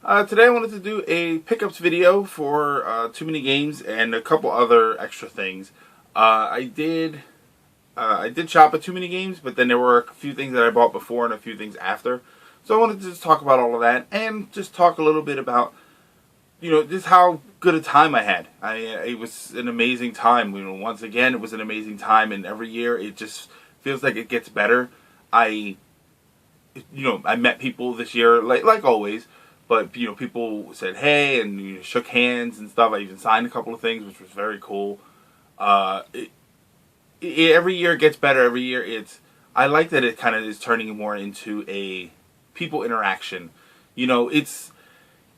Today I wanted to do a pickups video for Too Many Games and a couple other extra things. I did shop at Too Many Games, but then there were a few things that I bought before and a few things after. So I wanted to just talk about all of that and just talk a little bit about, just how good a time I had. It was an amazing time. Once again, it was an amazing time, and every year it just feels like it gets better. I met people this year, like always, but people said hey and shook hands and stuff. I even signed a couple of things, which was very cool. Every year it gets better. Every year I like that it kind of is turning more into a people interaction. It's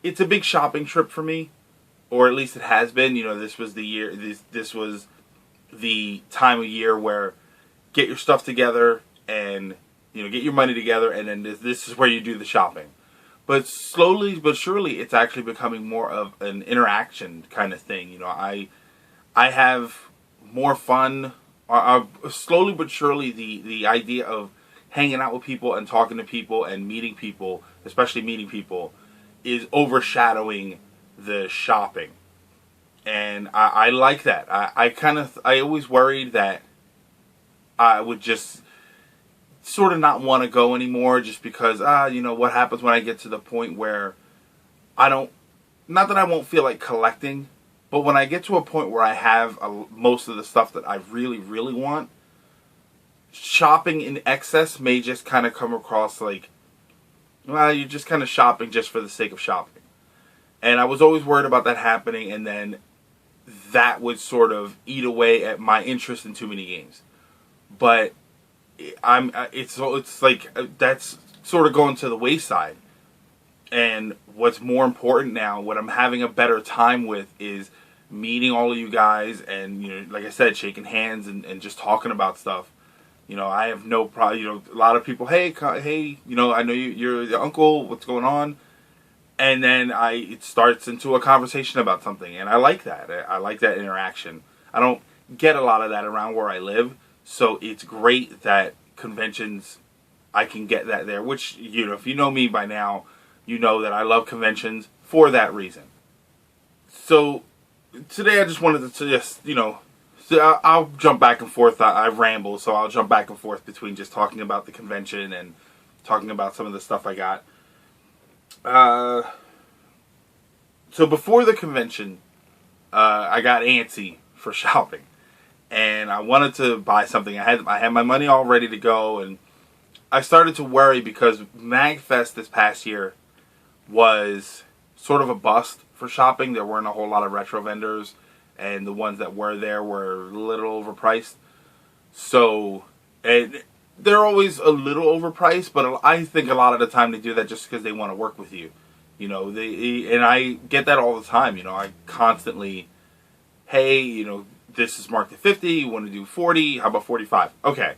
a big shopping trip for me, or at least it has been. This was the year. This was the time of year where get your stuff together and get your money together, and then this is where you do the shopping. But slowly but surely, it's actually becoming more of an interaction kind of thing. I have more fun. Slowly but surely, the idea of hanging out with people and talking to people and meeting people, especially meeting people, is overshadowing the shopping. And I like that. I always worried that I would just sort of not want to go anymore, just because what happens when I get to the point where not that I won't feel like collecting, but when I get to a point where I have most of the stuff that I really, really want, shopping in excess may just kind of come across like, well, you're just kind of shopping just for the sake of shopping. And I was always worried about that happening, and then that would sort of eat away at my interest in Too Many Games. But it's like that's sort of going to the wayside. And what's more important now, what I'm having a better time with, is meeting all of you guys and, like I said, shaking hands and just talking about stuff. I have no problem. A lot of people, hey, I know you're the uncle. What's going on? And then it starts into a conversation about something, and I like that. I like that interaction. I don't get a lot of that around where I live, so it's great that conventions, I can get that there. Which, if you know me by now, you know that I love conventions for that reason. So today I just wanted to just, so I'll jump back and forth. I ramble, so I'll jump back and forth between just talking about the convention and talking about some of the stuff I got. So before the convention, I got antsy for shopping, and I wanted to buy something. I had my money all ready to go, and I started to worry because MagFest this past year was sort of a bust for shopping. There weren't a whole lot of retro vendors, and the ones that were there were a little overpriced. So, and they're always a little overpriced, but I think a lot of the time they do that just because they want to work with you. And I get that all the time. I constantly, hey, this is marked at 50, you want to do 40, how about 45? Okay,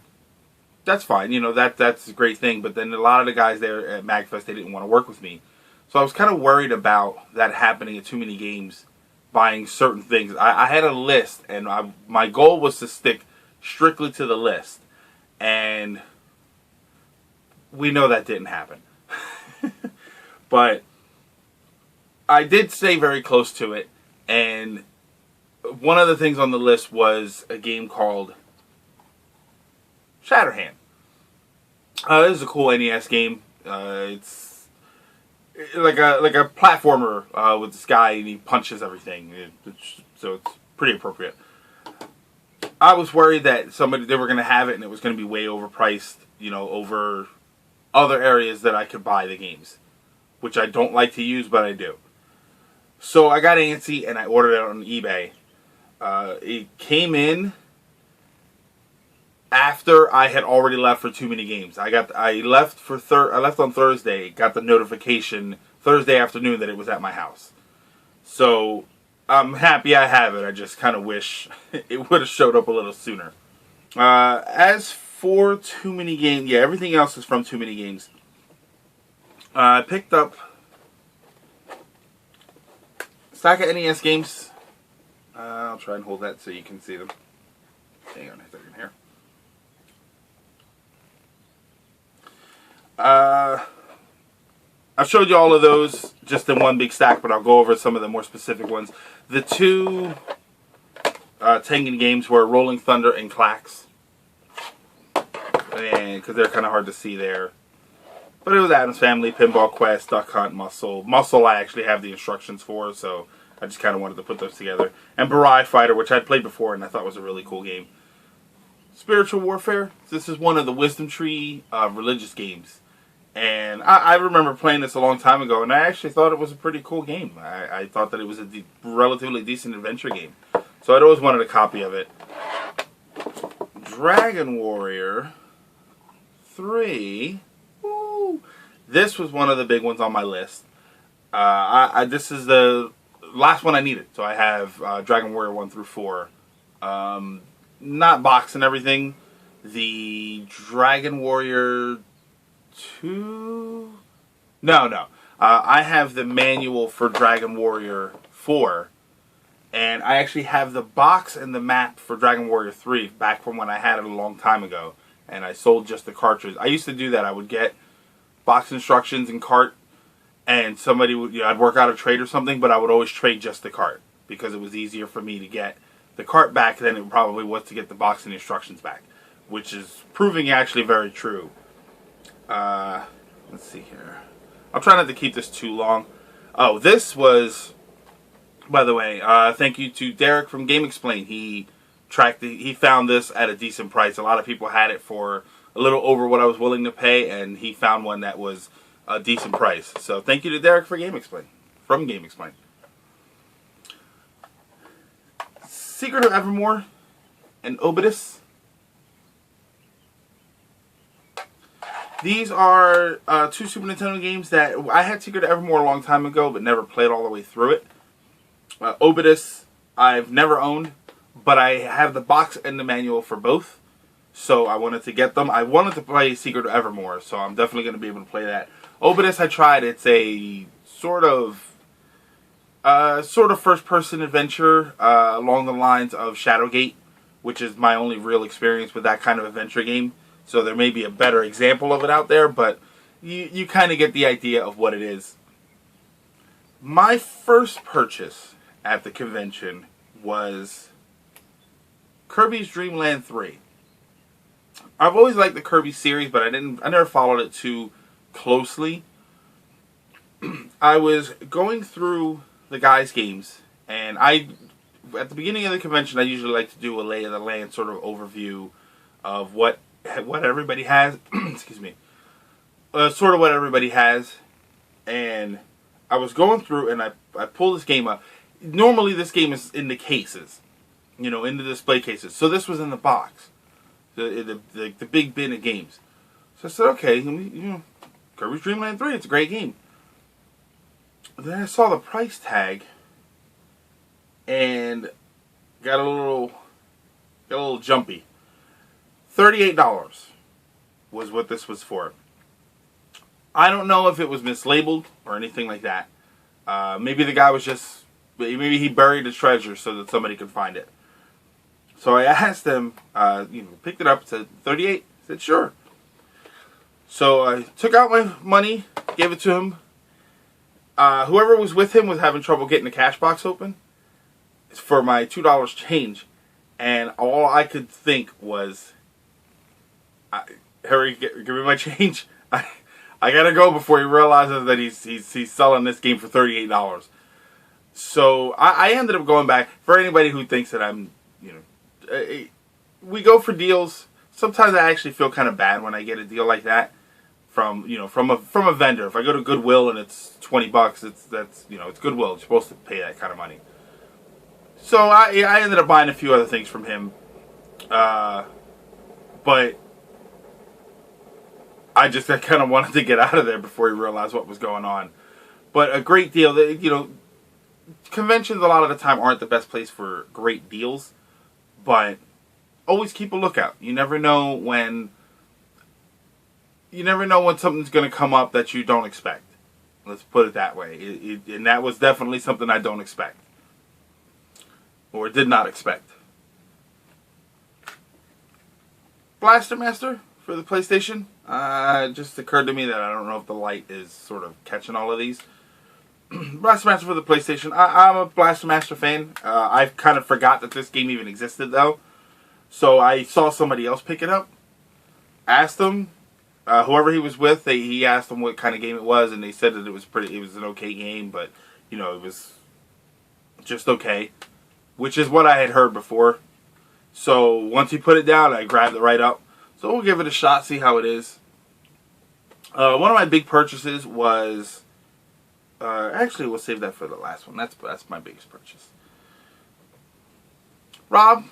that's fine. That's a great thing. But then a lot of the guys there at MagFest, they didn't want to work with me. So I was kind of worried about that happening at Too Many Games, buying certain things. I had a list, and my goal was to stick strictly to the list. And we know that didn't happen. But I did stay very close to it. And one of the things on the list was a game called Shatterhand. This is a cool NES game. It's like a platformer with this guy, and he punches everything. So it's pretty appropriate. I was worried that they were going to have it and it was going to be way overpriced, over other areas that I could buy the games, which I don't like to use, but I do. So I got antsy and I ordered it on eBay. It came in after I had already left for Too Many Games. I left on Thursday. Got the notification Thursday afternoon that it was at my house. So I'm happy I have it. I just kind of wish it would have showed up a little sooner. As for Too Many Games, yeah, everything else is from Too Many Games. I picked up a stack of NES games. I'll try and hold that so you can see them. Hang on a second here. I've showed you all of those just in one big stack, but I'll go over some of the more specific ones. The two TooManyGames were Rolling Thunder and Clacks, and because they're kind of hard to see there. But it was Addams Family, Pinball Quest, Duck Hunt, Muscle. Muscle I actually have the instructions for, so I just kind of wanted to put those together. And Barai Fighter, which I'd played before and I thought was a really cool game. Spiritual Warfare. This is one of the Wisdom Tree religious games. And I remember playing this a long time ago, and I actually thought it was a pretty cool game. I thought that it was a relatively decent adventure game. So I'd always wanted a copy of it. Dragon Warrior 3. Woo. This was one of the big ones on my list. This is the last one I needed. So I have Dragon Warrior 1 through 4. Not box and everything. The Dragon Warrior 2? No. I have the manual for Dragon Warrior 4. And I actually have the box and the map for Dragon Warrior 3 back from when I had it a long time ago. And I sold just the cartridge. I used to do that. I would get box instructions and cart. And somebody would, I'd work out a trade or something, but I would always trade just the cart. Because it was easier for me to get the cart back than it probably was to get the box and instructions back. Which is proving actually very true. Let's see here. I'll try not to keep this too long. Oh, this was, by the way, thank you to Derek from Game Explain. He found this at a decent price. A lot of people had it for a little over what I was willing to pay, and he found one that was a decent price. So thank you to Derek for Game Explain, from Game Explain. Secret of Evermore and Obidus. These are two Super Nintendo games that I had Secret of Evermore a long time ago, but never played all the way through it. Obidus, I've never owned, but I have the box and the manual for both, so I wanted to get them. I wanted to play Secret of Evermore, so I'm definitely going to be able to play that. Obidus, I tried. It's a sort of first-person adventure along the lines of Shadowgate, which is my only real experience with that kind of adventure game. So there may be a better example of it out there, but you kind of get the idea of what it is. My first purchase at the convention was Kirby's Dream Land 3. I've always liked the Kirby series, but I never followed it too closely. I was going through the guys' games, and at the beginning of the convention, I usually like to do a lay of the land sort of overview of what everybody has. Excuse me. Sort of what everybody has, and I was going through, and I pulled this game up. Normally, this game is in the cases, in the display cases. So this was in the box, the big bin of games. So I said, okay, Kirby's Dream Land 3, it's a great game. Then I saw the price tag, and got a little jumpy. $38 was what this was for. I don't know if it was mislabeled or anything like that. Maybe the guy was maybe he buried his treasure so that somebody could find it. So I asked him, picked it up, said, 38? I said, sure. So I took out my money, gave it to him. Whoever was with him was having trouble getting the cash box open for my $2 change. And all I could think was, Harry, give me my change. I gotta go before he realizes that he's selling this game for $38. So I ended up going back. For anybody who thinks that I'm, we go for deals. Sometimes I actually feel kind of bad when I get a deal like that from a vendor. If I go to Goodwill and it's $20, it's Goodwill. You're supposed to pay that kind of money. So I ended up buying a few other things from him, but I kind of wanted to get out of there before he realized what was going on. But a great deal. Conventions a lot of the time aren't the best place for great deals, but always keep a lookout. You never know when something's going to come up that you don't expect. Let's put it that way. And that was definitely something I don't expect. Or did not expect. Blaster Master for the PlayStation. It just occurred to me that I don't know if the light is sort of catching all of these. Blaster Master for the PlayStation. I'm a Blaster Master fan. I kind of forgot that this game even existed, though. So I saw somebody else pick it up. Asked them, whoever he was with, he asked them what kind of game it was, and they said that it was an okay game, but it was just okay, which is what I had heard before. So once he put it down, I grabbed it right up. So we'll give it a shot, see how it is. One of my big purchases was. Actually, we'll save that for the last one. That's my biggest purchase. Rob.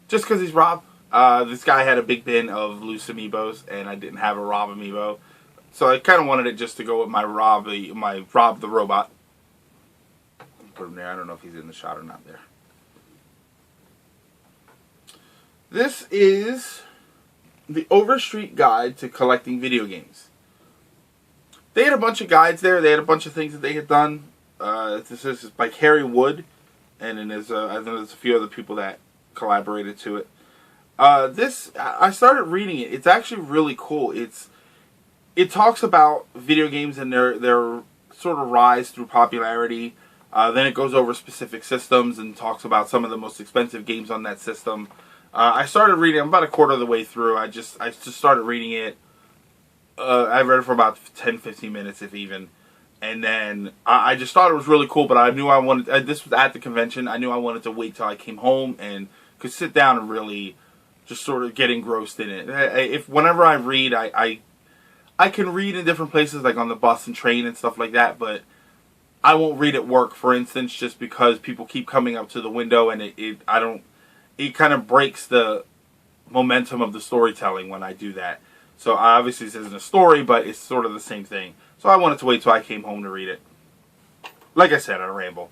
Just because he's Rob. This guy had a big bin of loose amiibos, and I didn't have a Rob amiibo. So I kind of wanted it just to go with my Rob the robot. Put him there. I don't know if he's in the shot or not there. This is the Overstreet Guide to Collecting Video Games. They had a bunch of guides there. They had a bunch of things that they had done. This is by Carrie Wood, and then I think there's a few other people that collaborated to it. I started reading it. It's actually really cool. It talks about video games and their sort of rise through popularity. Then it goes over specific systems and talks about some of the most expensive games on that system. I started reading. I'm about a quarter of the way through. I just started reading it. I read it for about 10-15 minutes, if even. And then I just thought it was really cool, but I knew I wanted... this was at the convention. I knew I wanted to wait till I came home and could sit down and really just sort of get engrossed in it. Whenever I read, I can read in different places, like on the bus and train and stuff like that, but I won't read at work, for instance, just because people keep coming up to the window and it kind of breaks the momentum of the storytelling when I do that. So obviously this isn't a story, but it's sort of the same thing. So I wanted to wait till I came home to read it. Like I said, on a ramble.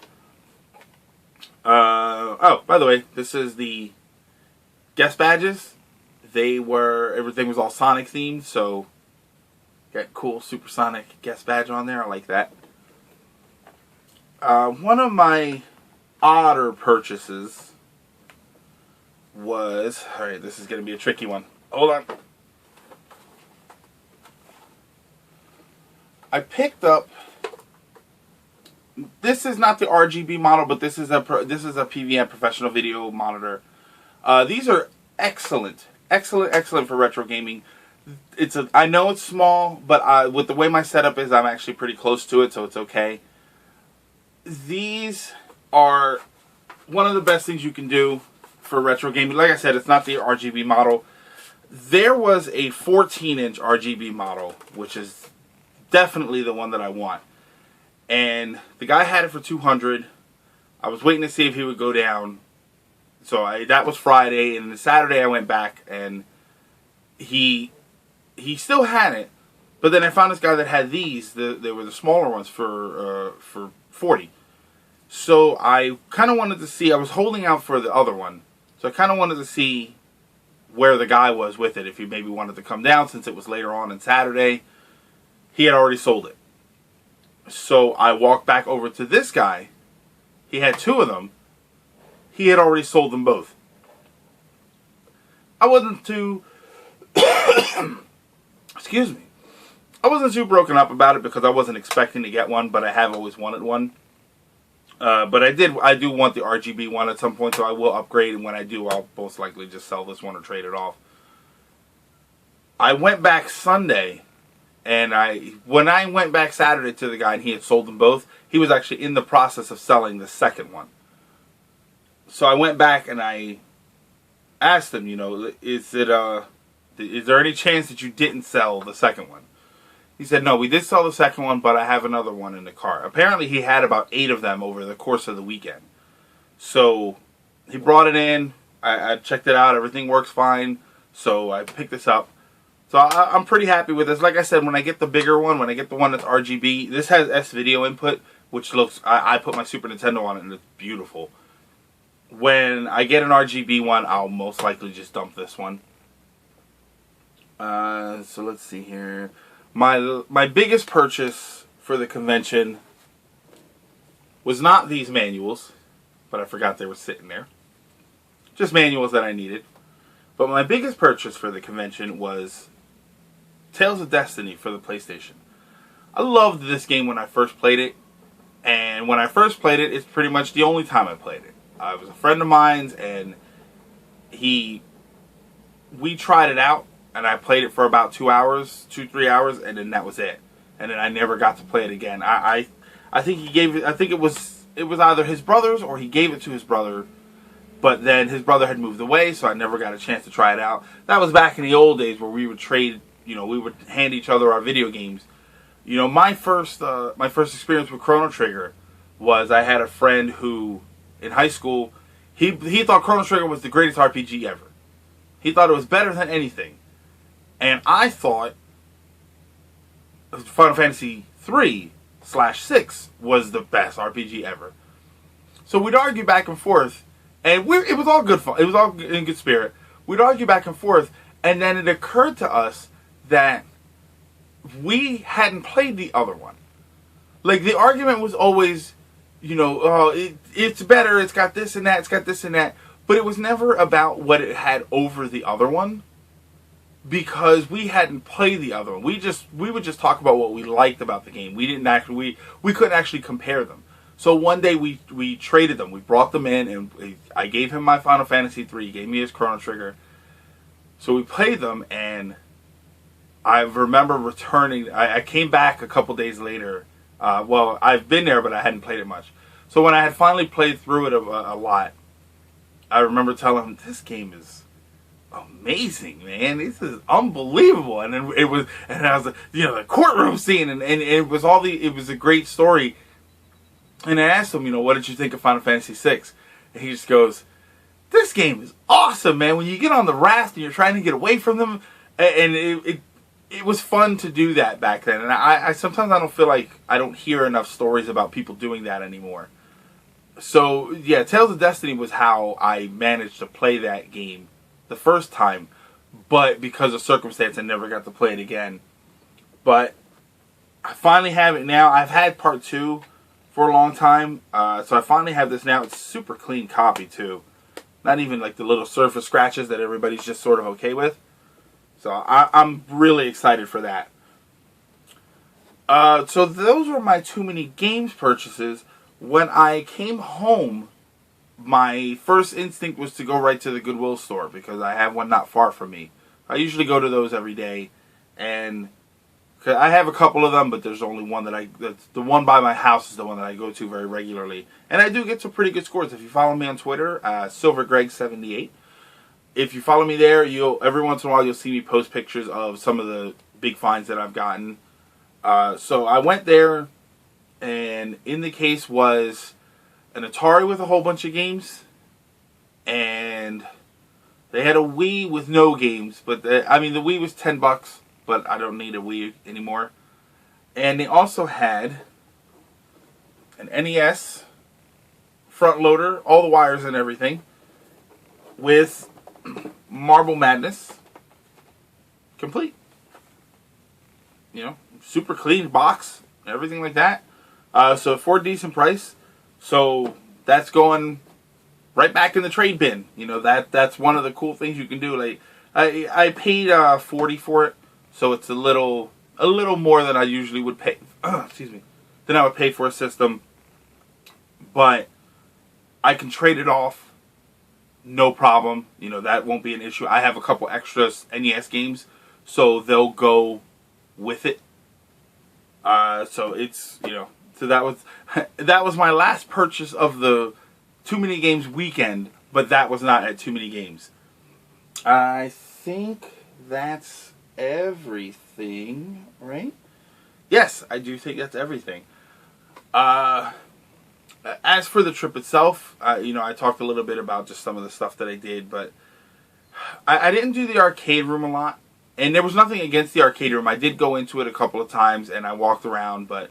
Oh, by the way, this is the guest badges. Everything was all Sonic themed, so got cool Supersonic guest badge on there. I like that. One of my odder purchases was... Alright, this is going to be a tricky one. Hold on. I picked up... This is not the RGB model, but this is a PVM professional video monitor. These are excellent for retro gaming. I know it's small, but with the way my setup is, I'm actually pretty close to it, so it's okay. These are one of the best things you can do for retro gaming. Like I said, it's not the RGB model. There was a 14-inch RGB model, which is definitely the one that I want. And the guy had it for $200. I was waiting to see if he would go down. So that was Friday, and then Saturday I went back, and he still had it. But then I found this guy that had these. They were the smaller ones for $40. So I kind of wanted to see. I was holding out for the other one. So I kind of wanted to see where the guy was with it, if he maybe wanted to come down, since it was later on Saturday. He had already sold it. So I walked back over to this guy. He had two of them. He had already sold them both. I wasn't too... excuse me. I wasn't too broken up about it because I wasn't expecting to get one, but I have always wanted one. But I do want the RGB one at some point, so I will upgrade, and when I do, I'll most likely just sell this one or trade it off. I went back Sunday, and when I went back Saturday to the guy and he had sold them both, he was actually in the process of selling the second one. So I went back and I asked him, is there any chance that you didn't sell the second one? He said, no, we did sell the second one, but I have another one in the car. Apparently he had about 8 of them over the course of the weekend. So he brought it in. I checked it out. Everything works fine. So I picked this up. So I'm pretty happy with this. Like I said, when I get the bigger one, when I get the one that's RGB, this has S-video input, which looks... I put my Super Nintendo on it, and it's beautiful. When I get an RGB one, I'll most likely just dump this one. So let's see here. My biggest purchase for the convention was not these manuals, but I forgot they were sitting there. Just manuals that I needed. But my biggest purchase for the convention was Tales of Destiny for the PlayStation. I loved this game when I first played it. And when I first played it, it's pretty much the only time I played it. It was a friend of mine's, and we tried it out, and I played it for about 2 hours, 3 hours, and then that was it. And then I never got to play it again. I think he gave it. I think it was either his brother's or he gave it to his brother, but then his brother had moved away, so I never got a chance to try it out. That was back in the old days where we would trade. We would hand each other our video games. My first experience with Chrono Trigger was I had a friend who, in high school, he thought Chrono Trigger was the greatest RPG ever. He thought it was better than anything. And I thought Final Fantasy 3/6 was the best RPG ever. So we'd argue back and forth, and it was all good fun. It was all in good spirit. We'd argue back and forth, and then it occurred to us that we hadn't played the other one. Like, the argument was always, it's better, it's got this and that, it's got this and that. But it was never about what it had over the other one, because we hadn't played the other one. We would just talk about what we liked about the game. We couldn't actually compare them. So one day we traded them. We brought them in, and I gave him my Final Fantasy 3. He gave me his Chrono Trigger. So we played them, and I remember returning. I came back a couple days later. I've been there, but I hadn't played it much. So when I had finally played through it a lot, I remember telling him, this game is amazing, man. This is unbelievable. And then I was like, the courtroom scene, and it was it was a great story. And I asked him, what did you think of Final Fantasy 6? And he just goes, this game is awesome, man. When you get on the raft and you're trying to get away from them, and it was fun to do that back then. And I sometimes I don't feel like I don't hear enough stories about people doing that anymore. So, yeah, Tales of Destiny was how I managed to play that game the first time. But because of circumstance, I never got to play it again. But I finally have it now. I've had part 2 for a long time. So I finally have this now. It's a super clean copy, too. Not even like the little surface scratches that everybody's just sort of okay with. So I'm really excited for that. So those were my Too Many Games purchases. When I came home, my first instinct was to go right to the Goodwill store, because I have one not far from me. I usually go to those every day, and I have a couple of them, but there's only one that's the one by my house is the one that I go to very regularly. And I do get some pretty good scores. If you follow me on Twitter, SilverGreg78. If you follow me there, every once in a while you'll see me post pictures of some of the big finds that I've gotten. So I went there, and in the case was an Atari with a whole bunch of games, and they had a Wii with no games. But the Wii was $10, but I don't need a Wii anymore. And they also had an NES front loader, all the wires and everything, with Marble Madness complete. Super clean box, everything like that. So for a decent price. So that's going right back in the trade bin. That's one of the cool things you can do. Like I paid $40 for it, so it's a little more than I usually would pay. Excuse me, than I would pay for a system. But I can trade it off, no problem. That won't be an issue. I have a couple extra NES games, so they'll go with it. So it's so that was my last purchase of the Too Many Games weekend, but that was not at Too Many Games. I think that's everything, right? Yes, I do think that's everything. As for the trip itself, I talked a little bit about just some of the stuff that I did, but I didn't do the arcade room a lot. And there was nothing against the arcade room. I did go into it a couple of times, and I walked around, but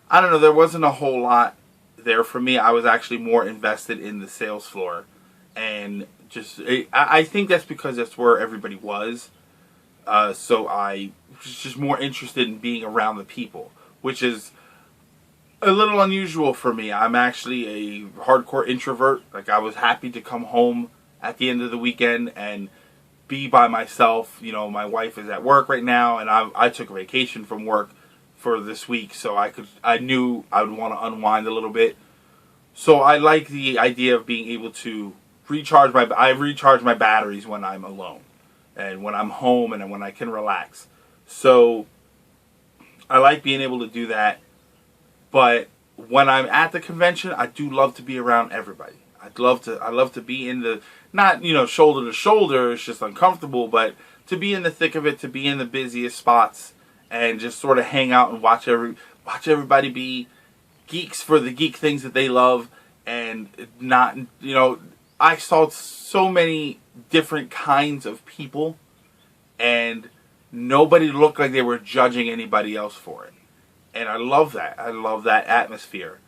I don't know, there wasn't a whole lot there for me. I was actually more invested in the sales floor. And I think that's because that's where everybody was. So I was just more interested in being around the people, which is a little unusual for me. I'm actually a hardcore introvert. Like, I was happy to come home at the end of the weekend and be by myself. My wife is at work right now, and I took a vacation from work for this week, so I knew I would want to unwind a little bit. So I like the idea of being able to I recharge my batteries when I'm alone, and when I'm home, and when I can relax. So I like being able to do that. But when I'm at the convention, I do love to be around everybody. I love to be in the, not, shoulder to shoulder, it's just uncomfortable, but to be in the thick of it, to be in the busiest spots, and just sort of hang out and watch everybody be geeks for the geek things that they love, and not, I saw so many different kinds of people, and nobody looked like they were judging anybody else for it. And I love that. I love that atmosphere.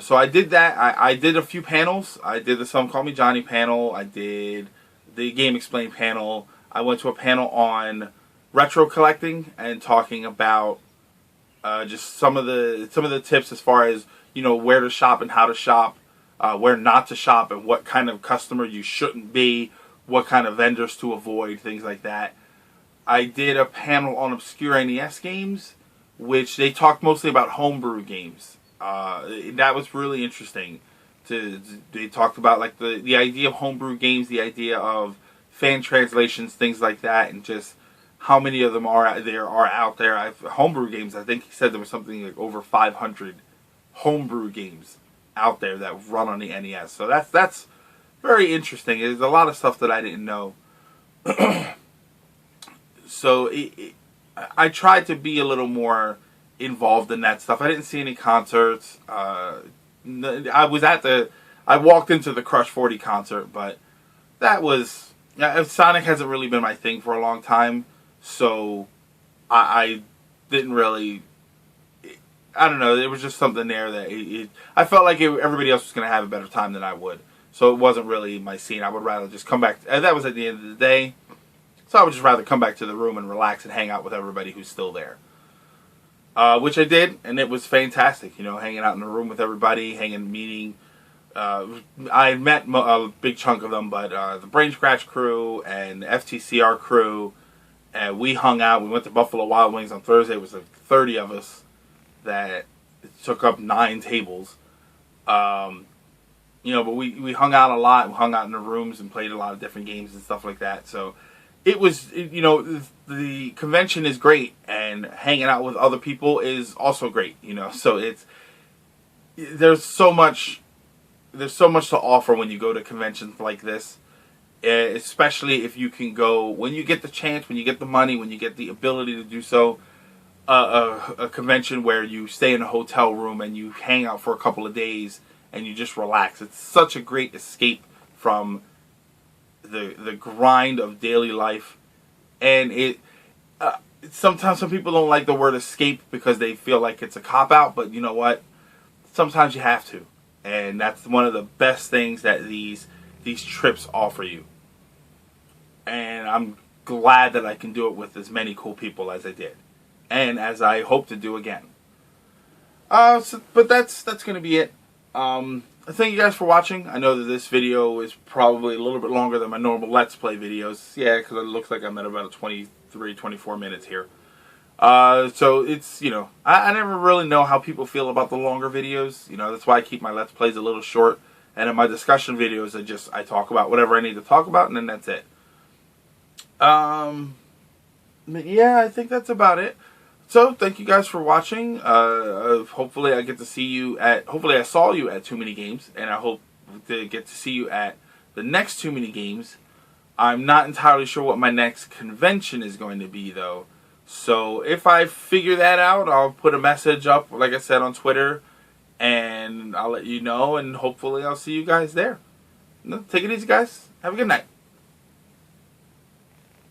So I did that. I did a few panels. I did the Some Call Me Johnny panel. I did the Game Explained panel. I went to a panel on retro collecting and talking about just some of the tips as far as where to shop and how to shop, where not to shop, and what kind of customer you shouldn't be, what kind of vendors to avoid, things like that. I did a panel on obscure NES games, which they talked mostly about homebrew games. That was really interesting. They talked about like the idea of homebrew games, the idea of fan translations, things like that, and just how many of them are out there. Homebrew games, I think he said there was something like over 500 homebrew games out there that run on the NES. So that's very interesting. There's a lot of stuff that I didn't know. So I tried to be a little more involved in that stuff. I didn't see any concerts. I walked into the Crush 40 concert, but that was, Sonic hasn't really been my thing for a long time, so I didn't really, I don't know, there was just something there that I felt like everybody else was going to have a better time than I would, so it wasn't really my scene. I would rather just come back, and that was at the end of the day. So I would just rather come back to the room and relax and hang out with everybody who's still there. Which I did, and it was fantastic. Hanging out in the room with everybody, meeting. I met a big chunk of them, but the Brain Scratch crew and the FTCR crew, we hung out. We went to Buffalo Wild Wings on Thursday. It was like 30 of us that took up 9 tables. But we hung out a lot. We hung out in the rooms and played a lot of different games and stuff like that. So it was, the convention is great, and hanging out with other people is also great, so there's so much to offer when you go to conventions like this, especially if you can go, when you get the chance, when you get the money, when you get the ability to do so, a convention where you stay in a hotel room and you hang out for a couple of days and you just relax. It's such a great escape from the grind of daily life, and sometimes some people don't like the word escape because they feel like it's a cop-out, but you know what? Sometimes you have to, and that's one of the best things that these trips offer you. And I'm glad that I can do it with as many cool people as I did, and as I hope to do again. But that's going to be it. Thank you guys for watching. I know that this video is probably a little bit longer than my normal Let's Play videos. Yeah, because it looks like I'm at about 23, 24 minutes here. So it's, I never really know how people feel about the longer videos. That's why I keep my Let's Plays a little short. And in my discussion videos, I talk about whatever I need to talk about, and then that's it. Yeah, I think that's about it. So, thank you guys for watching. Hopefully I saw you at TooManyGames, and I hope to get to see you at the next TooManyGames. I'm not entirely sure what my next convention is going to be, though. So, if I figure that out, I'll put a message up, like I said, on Twitter, and I'll let you know, and hopefully I'll see you guys there. Take it easy, guys. Have a good night.